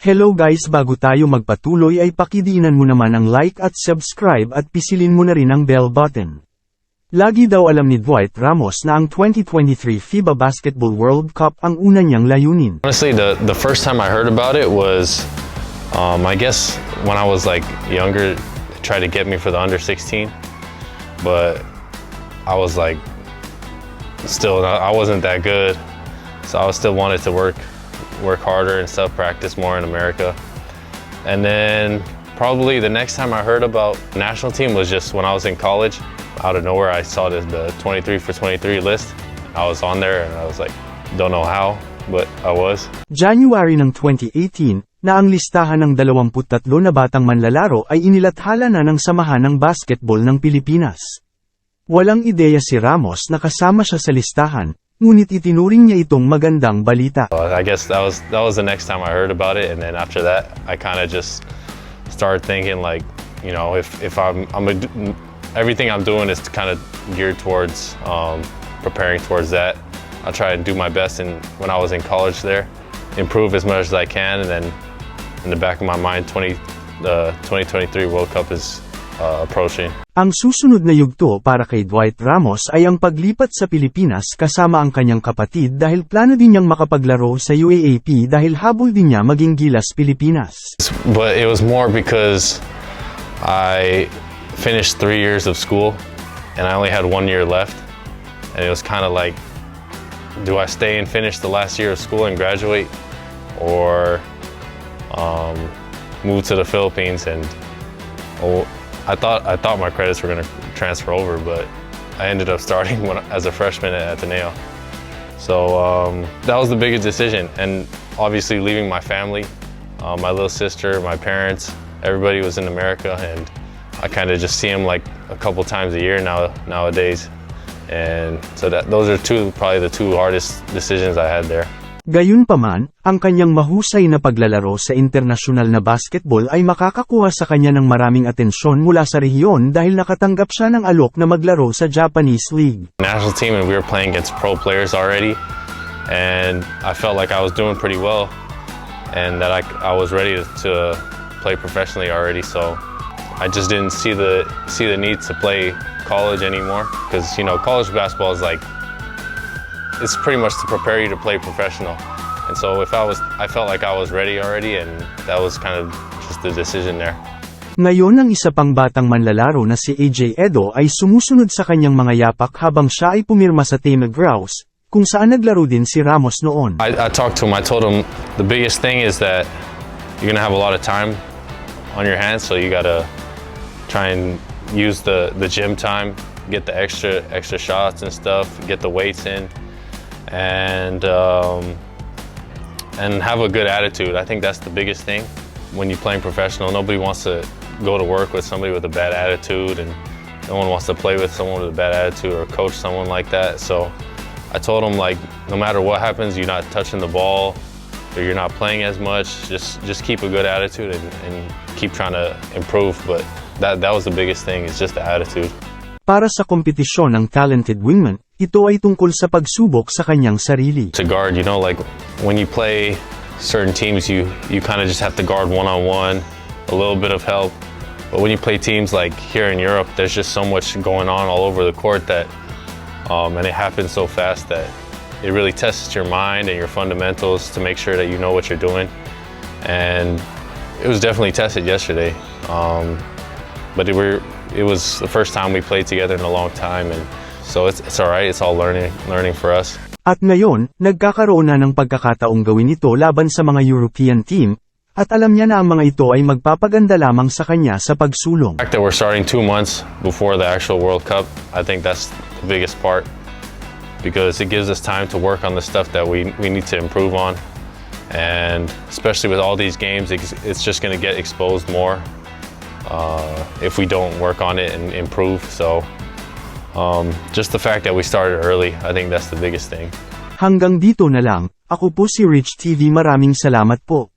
Hello guys, bago tayo magpatuloy ay pakidiinan mo naman ang like at subscribe at pisilin mo na rin ang bell button. Lagi daw alam ni Dwight Ramos na ang 2023 Fiba Basketball World Cup ang una niyang layunin. Honestly, the first time I heard about it was, I guess when I was like younger, they tried to get me for the under 16, but I was like, still, I wasn't that good, so I still wanted to work harder and stuff, practice more in America. And then probably the next time I heard about national team was just when I was in college. Out of nowhere, I saw the 23 for 23 list. I was on there and I was like, don't know how, but I was. January ng 2018, na ang listahan ng 23 na batang manlalaro ay inilathala na ng Samahan ng Basketball ng Pilipinas. Walang ideya si Ramos na kasama siya sa listahan, ngunit itinuring niya itong magandang balita. I guess that was the next time I heard about it, and then after that, I kind of just started thinking like, you know, if everything I'm doing is kind of geared towards preparing towards that. I'll try and do my best, and when I was in college there, improve as much as I can, and then in the back of my mind, the 2023 World Cup is approaching. Ang susunod na yugto para kay Dwight Ramos ay ang paglipat sa Pilipinas kasama ang kanyang kapatid dahil plano din niyang makapaglaro sa UAAP dahil habol din niya maging Gilas Pilipinas. But it was more because I finished 3 years of school and I only had 1 year left, and it was kind of like, do I stay and finish the last year of school and graduate, or move to the Philippines? And I thought my credits were going to transfer over, but I ended up starting as a freshman at Ateneo. So that was the biggest decision, and obviously leaving my family, my little sister, my parents, everybody was in America, and I kind of just see them like a couple times a year nowadays, and so those are probably the two hardest decisions I had there. Gayunpaman, ang kanyang mahusay na paglalaro sa internasyonal na basketball ay makakakuha sa kanya ng maraming atensyon mula sa rehiyon dahil nakatanggap siya ng alok na maglaro sa Japanese League. National team, and we were playing against pro players already, and I felt like I was doing pretty well, and that I was ready to play professionally already. So I just didn't see the need to play college anymore, because you know, college basketball is like, it's pretty much to prepare you to play professional. And so I felt like I was ready already, and that was kind of just the decision there. Ngayon ang isa pang batang manlalaro na si AJ Edo ay sumusunod sa kanyang mga yapak habang siya ay pumirma sa Team Grouse, kung saan naglaro din si Ramos noon. I talked to him, I told him the biggest thing is that you're gonna have a lot of time on your hands, so you gotta try and use the gym time, get the extra shots and stuff, get the weights in, and have a good attitude. I think that's the biggest thing when you're playing professional. Nobody wants to go to work with somebody with a bad attitude, and no one wants to play with someone with a bad attitude or coach someone like that. So I told him, like, no matter what happens, you're not touching the ball or you're not playing as much, just keep a good attitude and keep trying to improve. But that was the biggest thing, is just the attitude. Para sa kompetisyon ng talented wingman, ito ay tungkol sa pagsubok sa kanyang sarili. To guard, you know, like when you play certain teams, you kind of just have to guard one-on-one, a little bit of help. But when you play teams like here in Europe, there's just so much going on all over the court that, and it happens so fast that it really tests your mind and your fundamentals to make sure that you know what you're doing. And it was definitely tested yesterday. But it was the first time we played together in a long time, and so it's all right. It's all learning for us. At ngayon, nagkakaroon na ng pagkakataong gawin ito laban sa mga European team, at alam niya na ang mga ito ay magpapaganda lamang sa kanya sa pagsulong. The fact that we're starting 2 months before the actual World Cup, I think that's the biggest part, because it gives us time to work on the stuff that we need to improve on, and especially with all these games, it's just going to get exposed more if we don't work on it and improve. So just the fact that we started early, I think that's the biggest thing. Hanggang dito na lang, ako po si Rich TV, maraming salamat po.